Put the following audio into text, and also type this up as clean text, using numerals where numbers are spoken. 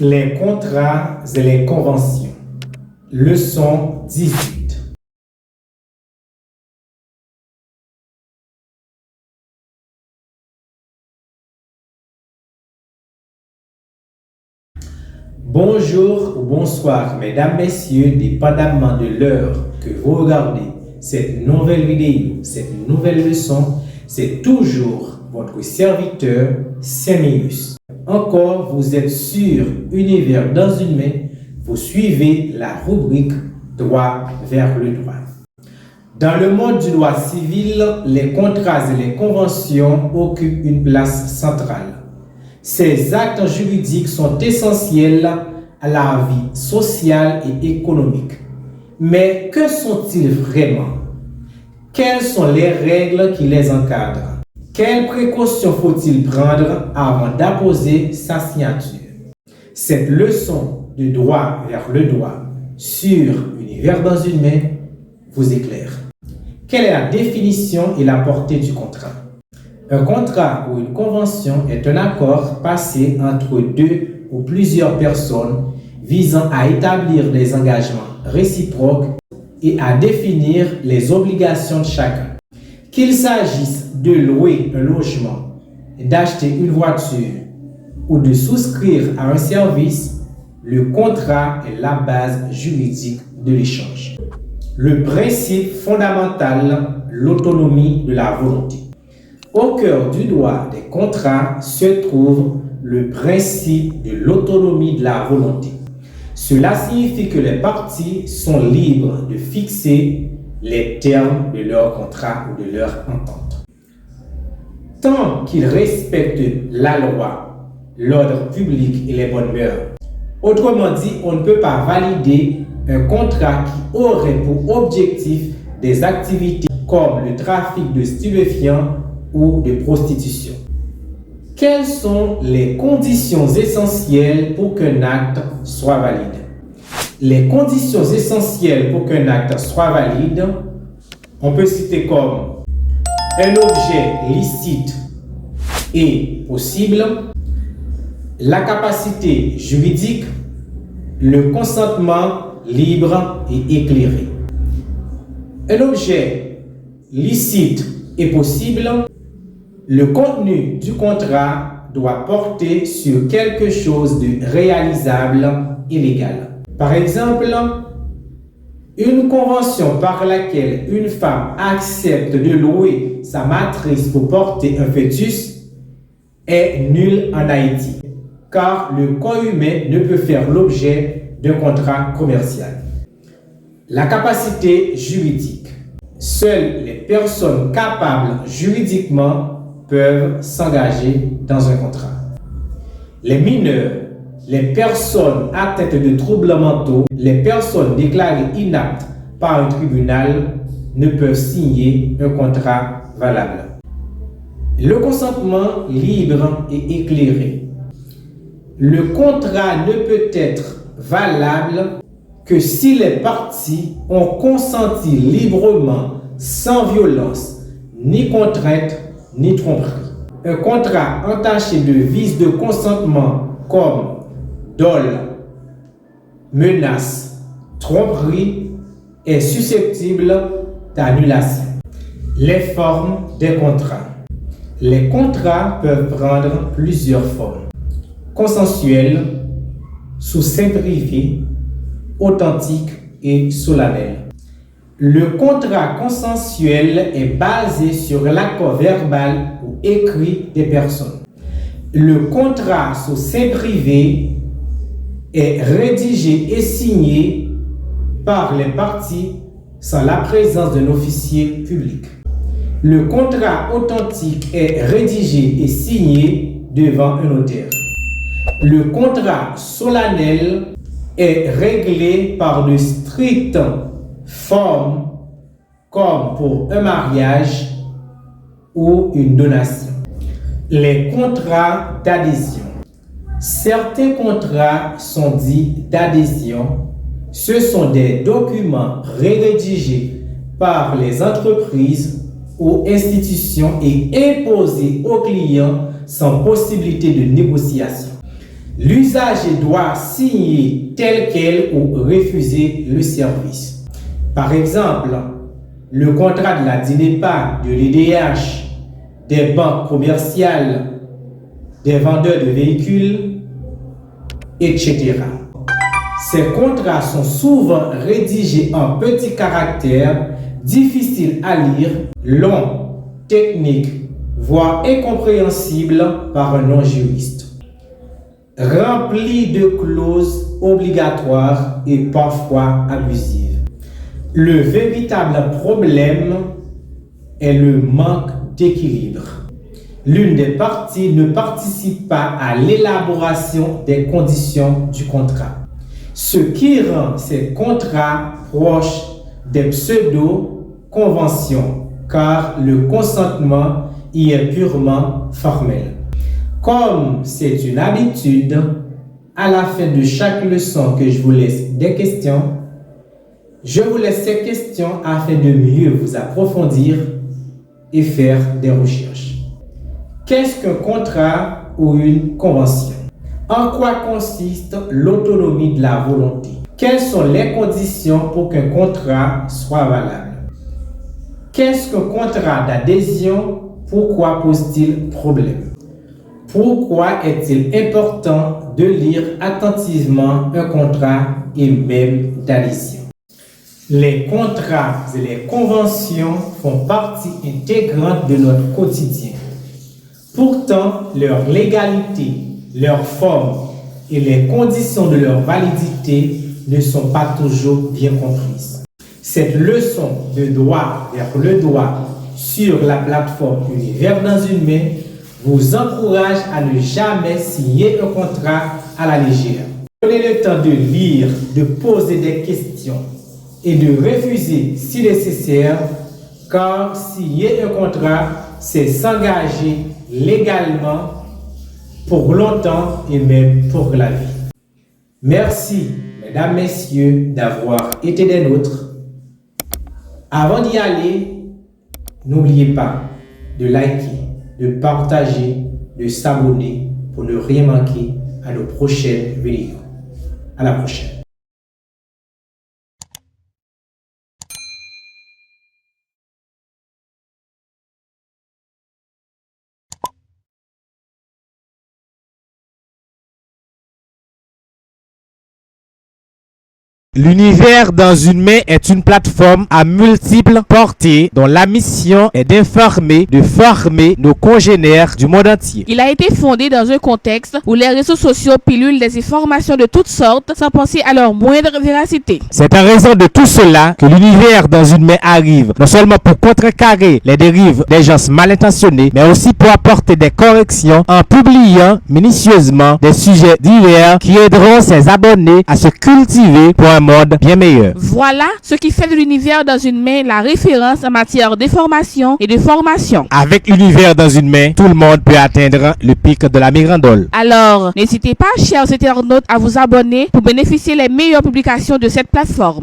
Les contrats et les conventions. Leçon 18. Bonjour ou bonsoir, mesdames, messieurs, dépendamment de l'heure que vous regardez cette nouvelle vidéo, cette nouvelle leçon, c'est toujours votre serviteur Sémius. Encore, vous êtes sur Univers dans une main, vous suivez la rubrique Droit vers le droit. Dans le monde du droit civil, les contrats et les conventions occupent une place centrale. Ces actes juridiques sont essentiels à la vie sociale et économique. Mais que sont-ils vraiment? Quelles sont les règles qui les encadrent? Quelles précautions faut-il prendre avant d'apposer sa signature? Cette leçon de droit vers le droit sur Univers dans une main vous éclaire. Quelle est la définition et la portée du contrat? Un contrat ou une convention est un accord passé entre deux ou plusieurs personnes visant à établir des engagements réciproques et à définir les obligations de chacun. Qu'il s'agisse de louer un logement, d'acheter une voiture ou de souscrire à un service, le contrat est la base juridique de l'échange. Le principe fondamental, l'autonomie de la volonté. Au cœur du droit des contrats se trouve le principe de l'autonomie de la volonté. Cela signifie que les parties sont libres de fixer les termes de leur contrat ou de leur entente. Tant qu'ils respectent la loi, l'ordre public et les bonnes mœurs. Autrement dit, on ne peut pas valider un contrat qui aurait pour objectif des activités comme le trafic de stupéfiants ou de prostitution. Quelles sont les conditions essentielles pour qu'un acte soit valide? Les conditions essentielles pour qu'un acte soit valide, on peut citer comme un objet licite et possible, la capacité juridique, le consentement libre et éclairé. Un objet licite et possible, le contenu du contrat doit porter sur quelque chose de réalisable et légal. Par exemple, une convention par laquelle une femme accepte de louer sa matrice pour porter un fœtus est nulle en Haïti, car le corps humain ne peut faire l'objet d'un contrat commercial. La capacité juridique. Seules les personnes capables juridiquement peuvent s'engager dans un contrat. Les mineurs, les personnes atteintes de troubles mentaux, les personnes déclarées inaptes par un tribunal ne peuvent signer un contrat valable. Le consentement libre et éclairé. Le contrat ne peut être valable que si les parties ont consenti librement, sans violence, ni contrainte, ni tromperie. Un contrat entaché de vices de consentement comme dol, menace, tromperie est susceptible d'annulation. Les formes des contrats. Les contrats peuvent prendre plusieurs formes. Consensuel, sous seing privé, authentique et solennel. Le contrat consensuel est basé sur l'accord verbal ou écrit des personnes. Le contrat sous seing privé est rédigé et signé par les parties sans la présence d'un officier public. Le contrat authentique est rédigé et signé devant un notaire. Le contrat solennel est réglé par de strictes formes comme pour un mariage ou une donation. Les contrats d'adhésion. Certains contrats sont dits d'adhésion. Ce sont des documents rédigés par les entreprises ou institutions et imposés aux clients sans possibilité de négociation. L'usager doit signer tel quel ou refuser le service. Par exemple, le contrat de la DINEPA, de l'IDH, des banques commerciales, des vendeurs de véhicules, etc. Ces contrats sont souvent rédigés en petits caractères, difficiles à lire, longs, techniques, voire incompréhensibles par un non-juriste. Remplis de clauses obligatoires et parfois abusives. Le véritable problème est le manque d'équilibre. L'une des parties ne participe pas à l'élaboration des conditions du contrat, ce qui rend ces contrats proches des pseudo-conventions, car le consentement y est purement formel. Comme c'est une habitude, à la fin de chaque leçon que je vous laisse des questions, je vous laisse ces questions afin de mieux vous approfondir et faire des recherches. Qu'est-ce qu'un contrat ou une convention? En quoi consiste l'autonomie de la volonté? Quelles sont les conditions pour qu'un contrat soit valable? Qu'est-ce qu'un contrat d'adhésion? Pourquoi pose-t-il problème? Pourquoi est-il important de lire attentivement un contrat et même d'adhésion? Les contrats et les conventions font partie intégrante de notre quotidien. Pourtant, leur légalité, leur forme et les conditions de leur validité ne sont pas toujours bien comprises. Cette leçon de droit vers le droit sur la plateforme Univers dans une main vous encourage à ne jamais signer un contrat à la légère. Prenez le temps de lire, de poser des questions et de refuser si nécessaire, car signer un contrat, c'est s'engager légalement pour longtemps et même pour la vie. Merci, mesdames, messieurs, d'avoir été des nôtres. Avant d'y aller, n'oubliez pas de liker, de partager, de s'abonner pour ne rien manquer à nos prochaines vidéos. À la prochaine. L'univers dans une main est une plateforme à multiples portées dont la mission est d'informer, de former nos congénères du monde entier. Il a été fondé dans un contexte où les réseaux sociaux pilulent des informations de toutes sortes sans penser à leur moindre véracité. C'est en raison de tout cela que l'univers dans une main arrive, non seulement pour contrecarrer les dérives des gens mal intentionnés, mais aussi pour apporter des corrections en publiant minutieusement des sujets divers qui aideront ses abonnés à se cultiver pour un mode bien meilleur. Voilà ce qui fait de l'univers dans une main la référence en matière d'information et de formation. Avec l'univers dans une main, tout le monde peut atteindre le pic de la mirandole. Alors, n'hésitez pas, chers internautes, à vous abonner pour bénéficier des meilleures publications de cette plateforme.